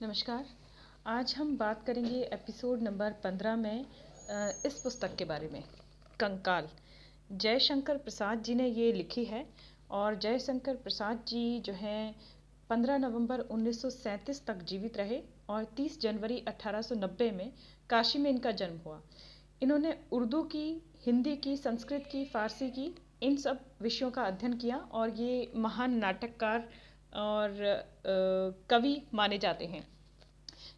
नमस्कार। आज हम बात करेंगे एपिसोड नंबर 15 में इस पुस्तक के बारे में, कंकाल। जयशंकर प्रसाद जी ने ये लिखी है और जयशंकर प्रसाद जी जो हैं 15 नवंबर 1937 तक जीवित रहे और 30 जनवरी 1890 में काशी में इनका जन्म हुआ। इन्होंने उर्दू की, हिंदी की, संस्कृत की, फारसी की, इन सब विषयों का अध्ययन किया और ये महान नाटककार और कवि माने जाते हैं।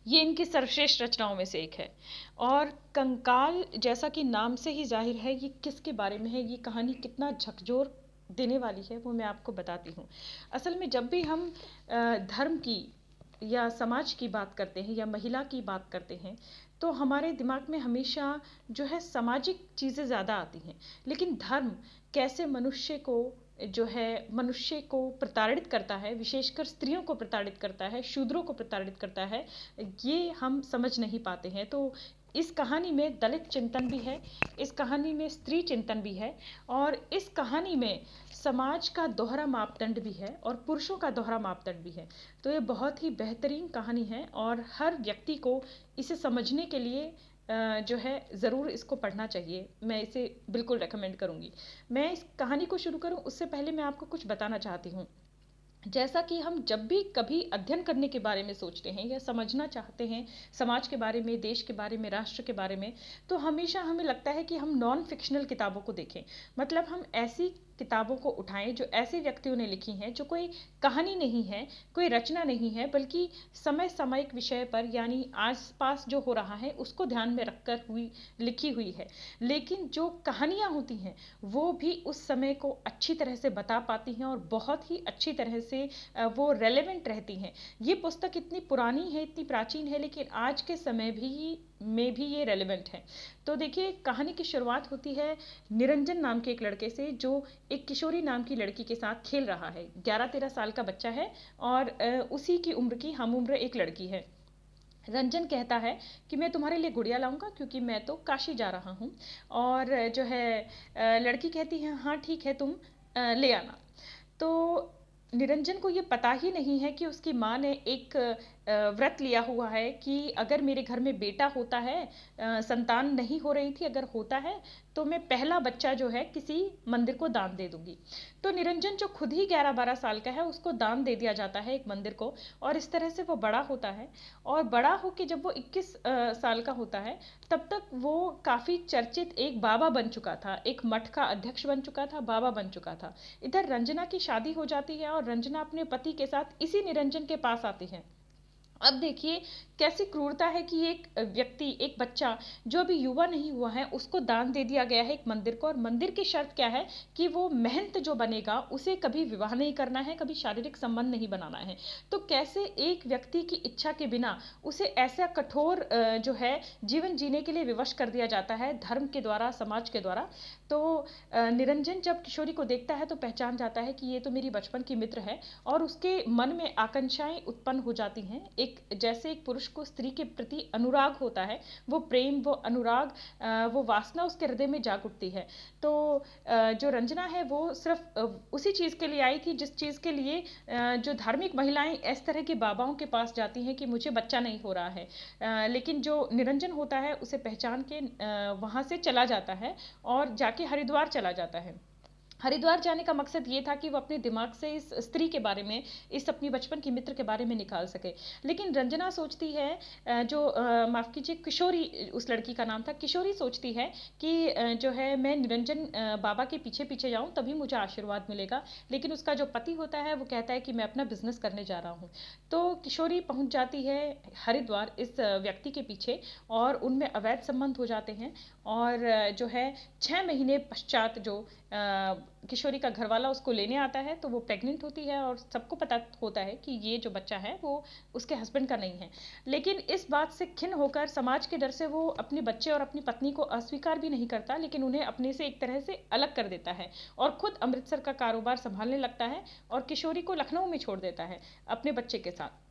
ये इनकी सर्वश्रेष्ठ रचनाओं में से एक है। और कंकाल, जैसा कि नाम से ही जाहिर है, ये किसके बारे में है, ये कहानी कितना झकझोर देने वाली है, वो मैं आपको बताती हूँ। असल में जब भी हम धर्म की या समाज की बात करते हैं या महिला की बात करते हैं तो हमारे दिमाग में हमेशा जो है सामाजिक चीज़ें ज़्यादा आती हैं, लेकिन धर्म कैसे मनुष्य को प्रताड़ित करता है, विशेषकर स्त्रियों को प्रताड़ित करता है, शूद्रों को प्रताड़ित करता है, ये हम समझ नहीं पाते हैं। तो इस कहानी में दलित चिंतन भी है, इस कहानी में स्त्री चिंतन भी है और इस कहानी में समाज का दोहरा मापदंड भी है और पुरुषों का दोहरा मापदंड भी है। तो ये बहुत ही बेहतरीन कहानी है और हर व्यक्ति को इसे समझने के लिए जो है ज़रूर इसको पढ़ना चाहिए। मैं इसे बिल्कुल रेकमेंड करूँगी। मैं इस कहानी को शुरू करूँ उससे पहले मैं आपको कुछ बताना चाहती हूँ। जैसा कि हम जब भी कभी अध्ययन करने के बारे में सोचते हैं या समझना चाहते हैं समाज के बारे में, देश के बारे में, राष्ट्र के बारे में, तो हमेशा हमें लगता है कि हम नॉन फिक्शनल किताबों को देखें। मतलब हम ऐसी किताबों को उठाएं जो ऐसे व्यक्तियों ने लिखी हैं, जो कोई कहानी नहीं है, कोई रचना नहीं है, बल्कि समय सामयिक विषय पर यानी आसपास जो हो रहा है उसको ध्यान में रखकर लिखी हुई है। लेकिन जो कहानियाँ होती हैं वो भी उस समय को अच्छी तरह से बता पाती हैं और बहुत ही अच्छी तरह से वो रेलेवेंट रहती हैं। ये पुस्तक इतनी पुरानी है, इतनी प्राचीन है, लेकिन आज के समय में भी ये रेलेवेंट है। तो देखिए, कहानी की शुरुआत होती है निरंजन नाम के एक लड़के से, जो एक किशोरी नाम की लड़की के साथ खेल रहा है। 11-13 साल का बच्चा है और उसी की उम्र की हम उम्र एक लड़की है। रंजन कहता है कि मैं तुम्हारे लिए गुड़िया लाऊंगा क्योंकि मैं तो काशी जा रहा हूँ। और जो है लड़की कहती है हाँ ठीक है, तुम ले आना। तो निरंजन को ये पता ही नहीं है कि उसकी माँ ने एक व्रत लिया हुआ है कि अगर मेरे घर में बेटा होता है, संतान नहीं हो रही थी, अगर होता है तो मैं पहला बच्चा जो है किसी मंदिर को दान दे दूंगी। तो निरंजन जो खुद ही 11-12 साल का है उसको दान दे दिया जाता है एक मंदिर को और इस तरह से वो बड़ा होता है। और बड़ा हो के जब वो 21 साल का होता है तब तक वो काफ़ी चर्चित एक बाबा बन चुका था, एक मठ का अध्यक्ष बन चुका था, बाबा बन चुका था। इधर रंजना की शादी हो जाती है और रंजना अपने पति के साथ इसी निरंजन के पास आती है। अब देखिए कैसी क्रूरता है कि एक व्यक्ति, एक बच्चा जो अभी युवा नहीं हुआ है, उसको दान दे दिया गया है एक मंदिर को। और मंदिर की शर्त क्या है कि वो महंत जो बनेगा उसे कभी विवाह नहीं करना है, कभी शारीरिक संबंध नहीं बनाना है। तो कैसे एक व्यक्ति की इच्छा के बिना उसे ऐसा कठोर जो है जीवन जीने के लिए विवश कर दिया जाता है धर्म के द्वारा, समाज के द्वारा। तो निरंजन जब किशोरी को देखता है तो पहचान जाता है कि ये तो मेरी बचपन की मित्र है और उसके मन में आकांक्षाएं उत्पन्न हो जाती हैं। जैसे एक पुरुष को स्त्री के प्रति अनुराग होता है, वो प्रेम, वो अनुराग, वो वासना उसके हृदय में जाग उठती है। तो जो रंजना है वो सिर्फ उसी चीज़ के लिए आई थी जिस चीज़ के लिए जो धार्मिक महिलाएं इस तरह के बाबाओं के पास जाती हैं कि मुझे बच्चा नहीं हो रहा है। लेकिन जो निरंजन होता है उसे पहचान के वहाँ से चला जाता है और जाके हरिद्वार चला जाता है। हरिद्वार जाने का मकसद ये था कि वो अपने दिमाग से इस स्त्री के बारे में, इस अपनी बचपन की मित्र के बारे में निकाल सके। लेकिन रंजना सोचती है, माफ़ कीजिए, किशोरी, उस लड़की का नाम था किशोरी, सोचती है कि जो है मैं निरंजन बाबा के पीछे पीछे जाऊं तभी मुझे आशीर्वाद मिलेगा। लेकिन उसका जो पति होता है वो कहता है कि मैं अपना बिजनेस करने जा रहा हूँ। तो किशोरी पहुँच जाती है हरिद्वार इस व्यक्ति के पीछे और उनमें अवैध संबंध हो जाते हैं। और जो है 6 महीने पश्चात जो किशोरी का घरवाला उसको लेने आता है तो वो प्रेग्नेंट होती है और सबको पता होता है कि ये जो बच्चा है वो उसके हस्बैंड का नहीं है। लेकिन इस बात से खिन्न होकर, समाज के डर से, वो अपने बच्चे और अपनी पत्नी को अस्वीकार भी नहीं करता, लेकिन उन्हें अपने से एक तरह से अलग कर देता है और खुद अमृतसर का कारोबार संभालने लगता है और किशोरी को लखनऊ में छोड़ देता है अपने बच्चे के साथ।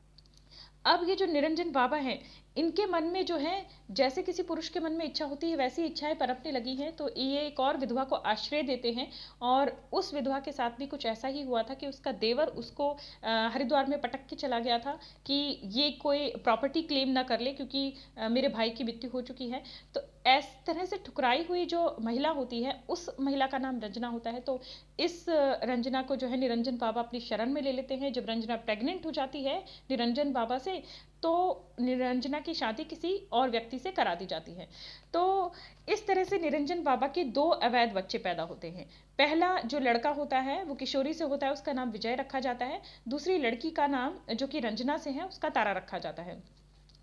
अब ये जो निरंजन बाबा हैं, इनके मन में जो है, जैसे किसी पुरुष के मन में इच्छा होती है वैसी इच्छाएं पनपने लगी हैं, तो ये एक और विधवा को आश्रय देते हैं। और उस विधवा के साथ भी कुछ ऐसा ही हुआ था कि उसका देवर उसको हरिद्वार में पटक के चला गया था कि ये कोई प्रॉपर्टी क्लेम ना कर ले, क्योंकि मेरे भाई की मृत्यु हो चुकी है। तो इस तरह से ठुकराई हुई जो महिला होती है, उस महिला का नाम रंजना होता है। तो इस रंजना को जो है निरंजन बाबा अपनी शरण में ले लेते हैं। जब रंजना प्रेग्नेंट हो जाती है निरंजन बाबा से, तो निरंजना की शादी किसी और व्यक्ति से करा दी जाती है। तो इस तरह से निरंजन बाबा के 2 अवैध बच्चे पैदा होते हैं। पहला जो लड़का होता है वो किशोरी से होता है, उसका नाम विजय रखा जाता है। दूसरी लड़की का नाम जो कि रंजना से है, उसका तारा रखा जाता है।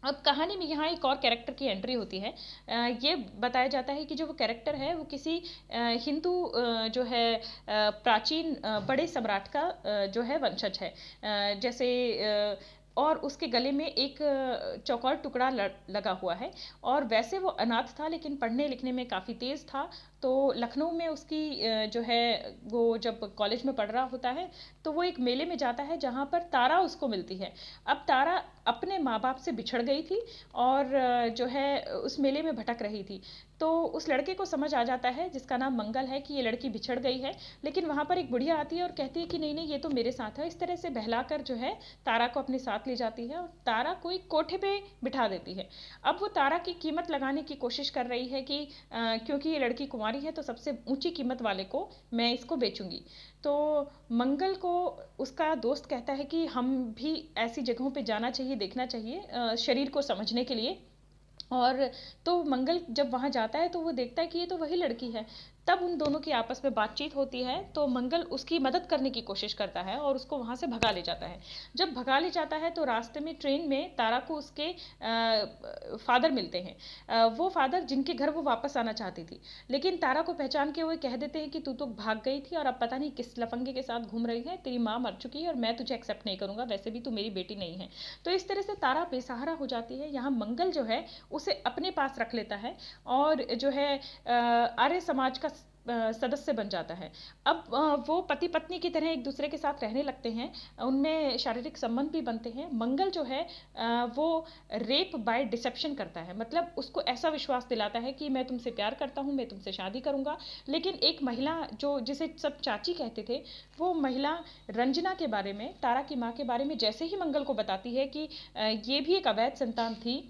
अब कहानी में यहाँ एक और कैरेक्टर की एंट्री होती है। ये बताया जाता है कि जो वो कैरेक्टर है वो किसी हिंदू जो है प्राचीन बड़े सम्राट का जो है वंशज है। जैसे और उसके गले में एक चौकोर टुकड़ा लगा हुआ है। और वैसे वो अनाथ था, लेकिन पढ़ने लिखने में काफ़ी तेज़ था। तो लखनऊ में उसकी जो है वो जब कॉलेज में पढ़ रहा होता है, तो वो एक मेले में जाता है जहाँ पर तारा उसको मिलती है। अब तारा अपने माँ बाप से बिछड़ गई थी और जो है उस मेले में भटक रही थी। तो उस लड़के को समझ आ जाता है, जिसका नाम मंगल है, कि ये लड़की बिछड़ गई है। लेकिन वहाँ पर एक बुढ़िया आती है और कहती है कि नहीं नहीं, ये तो मेरे साथ है। इस तरह से बहलाकर जो है तारा को अपने साथ ले जाती है और तारा को एक कोठे पे बिठा देती है। अब वो तारा की कीमत लगाने की कोशिश कर रही है कि क्योंकि ये लड़की कुंवारी है तो सबसे ऊंची कीमत वाले को मैं इसको बेचूंगी। तो मंगल को उसका दोस्त कहता है कि हम भी ऐसी जगहों पे जाना चाहिए, देखना चाहिए शरीर को समझने के लिए। और तो मंगल जब वहाँ जाता है तो वो देखता है कि ये तो वही लड़की है। तब उन दोनों की आपस में बातचीत होती है, तो मंगल उसकी मदद करने की कोशिश करता है और उसको वहाँ से भगा ले जाता है। जब भगा ले जाता है तो रास्ते में ट्रेन में तारा को उसके फादर मिलते हैं। वो फादर जिनके घर वो वापस आना चाहती थी, लेकिन तारा को पहचान के वो कह देते हैं कि तू तो भाग गई थी और अब पता नहीं किस लफंगे के साथ घूम रही है, तेरी माँ मर चुकी है और मैं तुझे एक्सेप्ट नहीं करूँगा, वैसे भी तू मेरी बेटी नहीं है। तो इस तरह से तारा बेसहारा हो जाती है। यहाँ मंगल जो है उसे अपने पास रख लेता है और जो है आर्य समाज का सदस्य बन जाता है। अब वो पति पत्नी की तरह एक दूसरे के साथ रहने लगते हैं, उनमें शारीरिक संबंध भी बनते हैं। मंगल जो है वो रेप बाय डिसेप्शन करता है, मतलब उसको ऐसा विश्वास दिलाता है कि मैं तुमसे प्यार करता हूँ, मैं तुमसे शादी करूँगा। लेकिन एक महिला जो जिसे सब चाची कहते थे, वो महिला रंजना के बारे में, तारा की माँ के बारे में जैसे ही मंगल को बताती है कि ये भी एक अवैध संतान थी,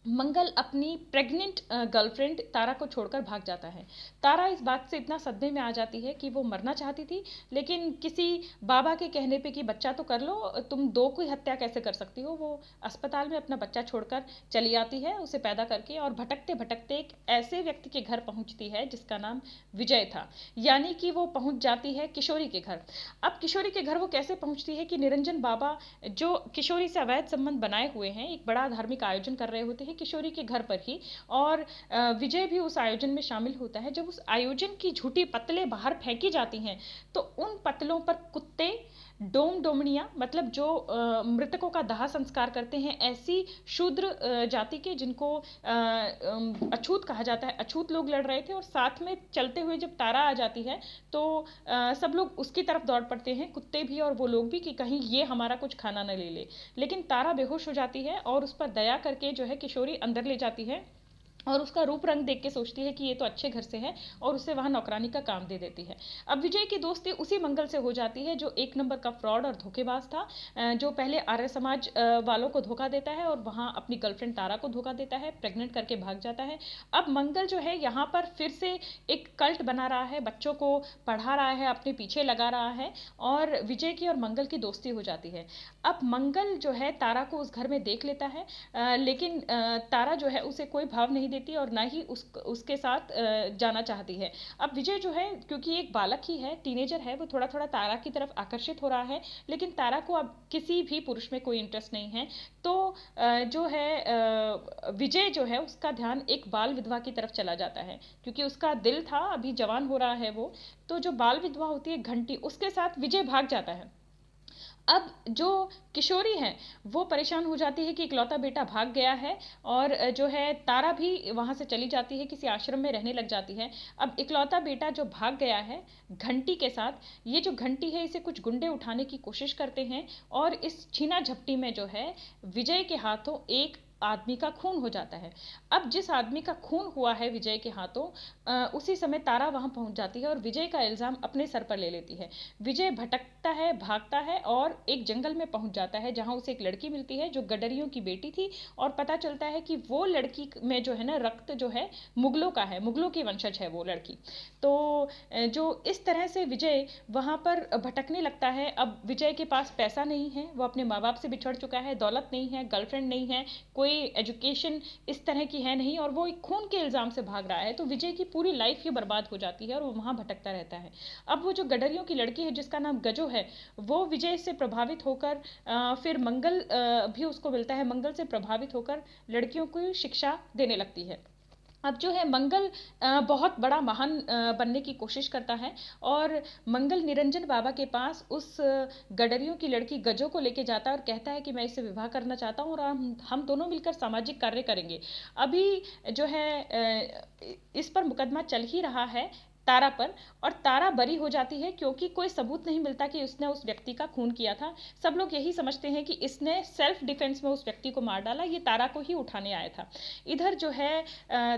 मंगल अपनी प्रेग्नेंट गर्लफ्रेंड तारा को छोड़कर भाग जाता है। तारा इस बात से इतना सदमे में आ जाती है कि वो मरना चाहती थी, लेकिन किसी बाबा के कहने पे कि बच्चा तो कर लो, तुम 2 की हत्या कैसे कर सकती हो, वो अस्पताल में अपना बच्चा छोड़कर चली आती है उसे पैदा करके। और भटकते भटकते एक ऐसे व्यक्ति के घर पहुंचती है जिसका नाम विजय था, यानी कि वो पहुंच जाती है किशोरी के घर। अब किशोरी के घर वो कैसे पहुंचती है कि निरंजन बाबा जो किशोरी से अवैध संबंध बनाए हुए हैं, एक बड़ा धार्मिक आयोजन कर रहे होते हैं किशोरी के घर पर ही, और विजय भी उस आयोजन में शामिल होता है। जब उस आयोजन की झूठी पत्तलें बाहर फेंकी जाती हैं, तो उन पत्तलों पर कुत्ते, डोम डोमनिया, मतलब जो मृतकों का दाह संस्कार करते हैं, ऐसी शूद्र जाति के जिनको अछूत कहा जाता है, अछूत लोग लड़ रहे थे। और साथ में चलते हुए जब तारा आ जाती है तो सब लोग उसकी तरफ दौड़ पड़ते हैं, कुत्ते भी और वो लोग भी, कि कहीं ये हमारा कुछ खाना न ले ले। लेकिन तारा बेहोश हो जाती है और उस पर दया करके जो है किशोरी अंदर ले जाती है और उसका रूप रंग देख के सोचती है कि ये तो अच्छे घर से है, और उसे वहाँ नौकरानी का काम दे देती है। अब विजय की दोस्ती उसी मंगल से हो जाती है जो एक नंबर का फ्रॉड और धोखेबाज था, जो पहले आर्य समाज वालों को धोखा देता है और वहाँ अपनी गर्लफ्रेंड तारा को धोखा देता है, प्रेग्नेंट करके भाग जाता है। अब मंगल जो है यहाँ पर फिर से एक कल्ट बना रहा है, बच्चों को पढ़ा रहा है, अपने पीछे लगा रहा है, और विजय की और मंगल की दोस्ती हो जाती है। अब मंगल जो है तारा को उस घर में देख लेता है, लेकिन तारा जो है उसे कोई भाव नहीं देती और ना ही उसके साथ जाना चाहती है। अब विजय जो है, क्योंकि एक बालक ही है, टीनेजर है, वो थोड़ा थोड़ा तारा की तरफ आकर्षित हो रहा है, लेकिन तारा को अब किसी भी पुरुष में कोई इंटरेस्ट नहीं है। तो जो है विजय जो है उसका ध्यान एक बाल विधवा की तरफ चला जाता है, क्योंकि उसका दिल था, अभी जवान हो रहा है वो। तो जो बाल विधवा होती है घंटी, उसके साथ विजय भाग जाता है। अब जो किशोरी है वो परेशान हो जाती है कि इकलौता बेटा भाग गया है, और जो है तारा भी वहाँ से चली जाती है, किसी आश्रम में रहने लग जाती है। अब इकलौता बेटा जो भाग गया है घंटी के साथ, ये जो घंटी है इसे कुछ गुंडे उठाने की कोशिश करते हैं, और इस छीना झपटी में जो है विजय के हाथों एक आदमी का खून हो जाता है। अब जिस आदमी का खून हुआ है विजय के हाथों, उसी समय तारा वहां पहुंच जाती है और विजय का इल्जाम अपने सर पर ले लेती है। विजय भटकता है, भागता है और एक जंगल में पहुंच जाता है जहां उसे एक लड़की मिलती है जो गडरियों की बेटी थी, और पता चलता है कि वो लड़की में जो है ना रक्त जो है मुगलों का है, मुगलों की वंशज है वो लड़की। तो जो इस तरह से विजय वहां पर भटकने लगता है। अब विजय के पास पैसा नहीं है, वो अपने माँ बाप से बिछड़ चुका है, दौलत नहीं है, गर्लफ्रेंड नहीं है, कोई एजुकेशन इस तरह की है नहीं, और वो एक खून के इल्ज़ाम से भाग रहा है। तो विजय की पूरी लाइफ ही बर्बाद हो जाती है और वो वहाँ भटकता रहता है। अब वो जो गडरियों की लड़की है जिसका नाम गजो है, वो विजय से प्रभावित होकर फिर मंगल भी उसको मिलता है, मंगल से प्रभावित होकर लड़कियों को शिक्षा देने लगती है। अब जो है मंगल बहुत बड़ा महान बनने की कोशिश करता है, और मंगल निरंजन बाबा के पास उस गडरियों की लड़की गजो को लेके जाता है और कहता है कि मैं इससे विवाह करना चाहता हूँ और हम दोनों मिलकर सामाजिक कार्य करेंगे। अभी जो है इस पर मुकदमा चल ही रहा है तारा पर, और तारा बरी हो जाती है क्योंकि कोई सबूत नहीं मिलता कि उसने उस व्यक्ति का खून किया था। सब लोग यही समझते हैं कि इसने सेल्फ डिफेंस में उस व्यक्ति को मार डाला, ये तारा को ही उठाने आया था। इधर जो है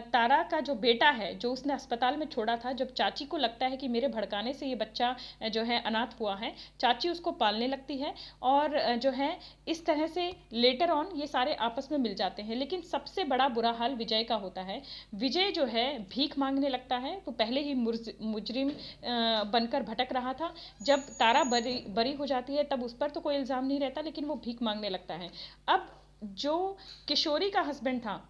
तारा का जो बेटा है जो उसने अस्पताल में छोड़ा था, जब चाची को लगता है कि मेरे भड़काने से ये बच्चा जो है अनाथ हुआ है, चाची उसको पालने लगती है, और जो है इस तरह से लेटर ऑन ये सारे आपस में मिल जाते हैं। लेकिन सबसे बड़ा बुरा हाल विजय का होता है। विजय जो है भीख मांगने लगता है। वो पहले ही मुजरिम बनकर भटक रहा था। जब तारा बरी हो जाती है तब उस पर तो कोई इल्ज़ाम नहीं रहता, लेकिन वो भीख मांगने लगता है। अब जो किशोरी का हस्बैंड था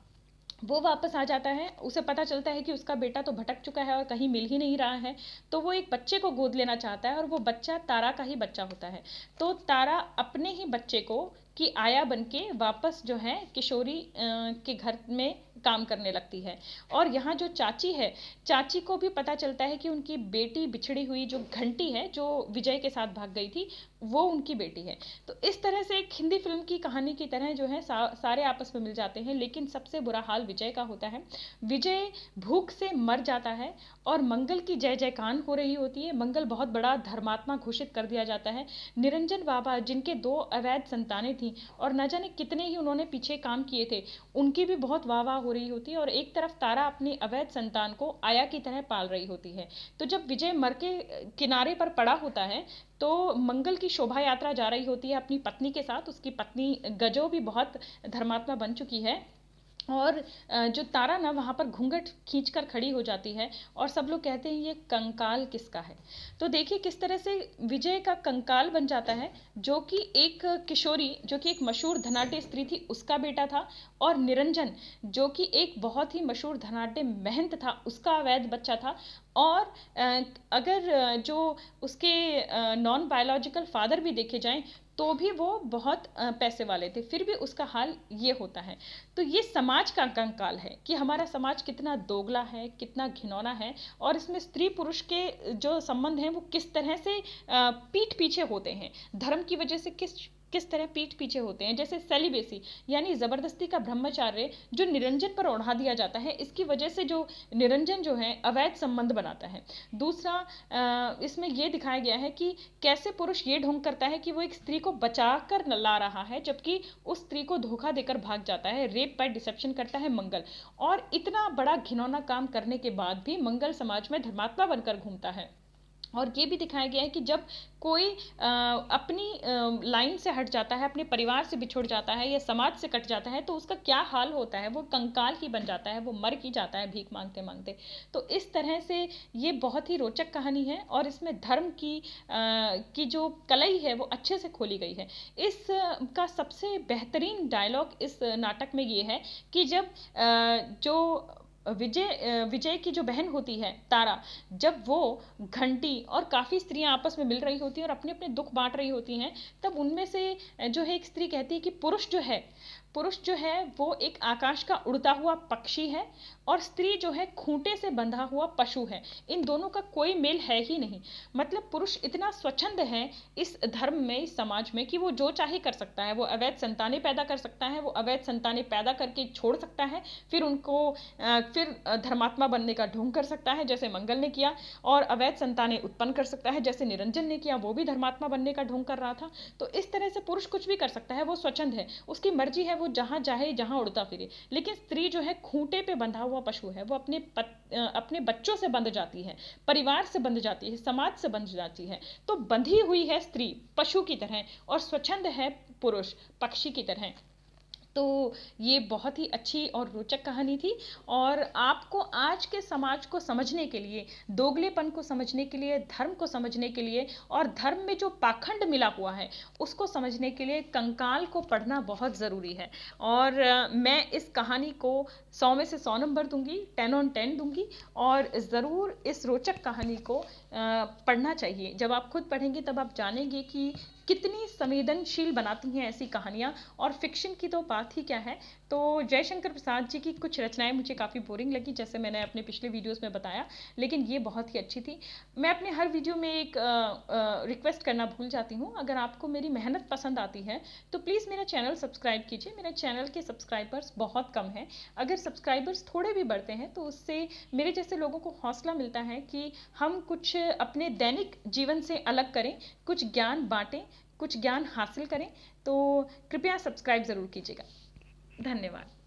वो वापस आ जाता है, उसे पता चलता है कि उसका बेटा तो भटक चुका है और कहीं मिल ही नहीं रहा है, तो वो एक बच्चे को गोद लेना चाहता है, और वो बच्चा तारा का ही बच्चा होता है। तो तारा अपने ही बच्चे को की आया बनके वापस जो है किशोरी के घर में काम करने लगती है। और यहाँ जो चाची है, चाची को भी पता चलता है कि उनकी बेटी बिछड़ी हुई जो घंटी है जो विजय के साथ भाग गई थी, वो उनकी बेटी है। तो इस तरह से एक हिंदी फिल्म की कहानी की तरह जो है सारे आपस में मिल जाते हैं। लेकिन सबसे बुरा हाल विजय का होता है। विजय भूख से मर जाता है और मंगल की जय जयकान हो रही होती है। मंगल बहुत बड़ा धर्मात्मा घोषित कर दिया जाता है। निरंजन बाबा जिनके 2 अवैध संतानें थी और न जाने कितने ही उन्होंने पीछे काम किए थे, उनकी भी बहुत वाह वाह हो रही होती है, और एक तरफ तारा अपनी अवैध संतान को आया की तरह पाल रही होती है। तो जब विजय मर के किनारे पर पड़ा होता है तो मंगल की शोभा यात्रा जा रही होती है अपनी पत्नी के साथ। उसकी पत्नी गजो भी बहुत धर्मात्मा बन चुकी है, और जो तारा ना वहाँ पर घूंघट खींच कर खड़ी हो जाती है, और सब लोग कहते हैं ये कंकाल किसका है। तो देखिए किस तरह से विजय का कंकाल बन जाता है, जो कि एक किशोरी जो कि एक मशहूर धनाढ्य स्त्री थी उसका बेटा था, और निरंजन जो कि एक बहुत ही मशहूर धनाढ्य महंत था उसका अवैध बच्चा था। और अगर जो उसके नॉन बायोलॉजिकल फादर भी देखे जाएं तो भी वो बहुत पैसे वाले थे, फिर भी उसका हाल ये होता है। तो ये समाज का कंकाल है कि हमारा समाज कितना दोगला है, कितना घिनौना है, और इसमें स्त्री पुरुष के जो संबंध हैं वो किस तरह से पीठ पीछे होते हैं, धर्म की वजह से किस तरह पीठ पीछे होते हैं। जैसे सेलिबेसी यानी ज़बरदस्ती का ब्रह्मचार्य जो निरंजन पर ओढ़ा दिया जाता है, इसकी वजह से जो निरंजन जो है अवैध संबंध बनाता है। दूसरा इसमें यह दिखाया गया है कि कैसे पुरुष ये ढोंग करता है कि वो एक स्त्री को बचा कर ला रहा है, जबकि उस स्त्री को धोखा देकर भाग जाता है। रेप बाय डिसेप्शन करता है मंगल, और इतना बड़ा घिनौना काम करने के बाद भी मंगल समाज में धर्मात्मा बनकर घूमता है। और ये भी दिखाया गया है कि जब कोई अपनी लाइन से हट जाता है, अपने परिवार से बिछुड़ जाता है या समाज से कट जाता है, तो उसका क्या हाल होता है, वो कंकाल ही बन जाता है, वो मर ही जाता है भीख मांगते मांगते। तो इस तरह से ये बहुत ही रोचक कहानी है, और इसमें धर्म की जो कलई है वो अच्छे से खोली गई है। इस का सबसे बेहतरीन डायलॉग इस नाटक में ये है कि जब जो विजय की जो बहन होती है तारा, जब वो घंटी और काफ़ी स्त्रियां आपस में मिल रही होती हैं और अपने अपने दुख बांट रही होती हैं, तब उनमें से जो है एक स्त्री कहती है कि पुरुष जो है वो एक आकाश का उड़ता हुआ पक्षी है, और स्त्री जो है खूंटे से बंधा हुआ पशु है। इन दोनों का कोई मेल है ही नहीं। मतलब पुरुष इतना स्वच्छंद है इस धर्म में, इस समाज में, कि वो जो चाहे कर सकता है। वो अवैध संतानें पैदा कर सकता है, वो अवैध संतानें पैदा करके छोड़ सकता है, फिर फिर धर्मात्मा बनने का ढोंग कर सकता है जैसे मंगल ने किया, और अवैध संतानें उत्पन्न कर सकता है जैसे निरंजन ने किया, वो भी धर्मात्मा बनने का ढोंग कर रहा था। तो इस तरह से पुरुष कुछ भी कर सकता है, वो स्वच्छंद है, उसकी मर्जी है, वो जहाँ चाहे जहाँ उड़ता फिरे। लेकिन स्त्री जो है खूंटे पे बंधा हुआ पशु है, वो अपने बच्चों से बंध जाती है, परिवार से बंध जाती है, समाज से बंध जाती है। तो बंधी हुई है स्त्री पशु की तरह, और स्वच्छंद है पुरुष पक्षी की तरह। तो ये बहुत ही अच्छी और रोचक कहानी थी। और आपको आज के समाज को समझने के लिए, दोगलेपन को समझने के लिए, धर्म को समझने के लिए, और धर्म में जो पाखंड मिला हुआ है उसको समझने के लिए कंकाल को पढ़ना बहुत ज़रूरी है। और मैं इस कहानी को 100 में से 100 नंबर दूंगी, 10 on 10 दूंगी। और ज़रूर इस रोचक कहानी को पढ़ना चाहिए। जब आप खुद पढ़ेंगे तब आप जानेंगे कि कितनी संवेदनशील बनाती हैं ऐसी कहानियाँ। और फिक्शन की तो बात ही क्या है। तो जयशंकर प्रसाद जी की कुछ रचनाएं मुझे काफ़ी बोरिंग लगी, जैसे मैंने अपने पिछले वीडियोस में बताया, लेकिन ये बहुत ही अच्छी थी। मैं अपने हर वीडियो में एक रिक्वेस्ट करना भूल जाती हूँ, अगर आपको मेरी मेहनत पसंद आती है तो प्लीज़ मेरा चैनल सब्सक्राइब कीजिए। मेरे चैनल के सब्सक्राइबर्स बहुत कम हैं। अगर सब्सक्राइबर्स थोड़े भी बढ़ते हैं तो उससे मेरे जैसे लोगों को हौसला मिलता है कि हम कुछ अपने दैनिक जीवन से अलग करें, कुछ ज्ञान बांटें, कुछ ज्ञान हासिल करें। तो कृपया सब्सक्राइब ज़रूर कीजिएगा। धन्यवाद।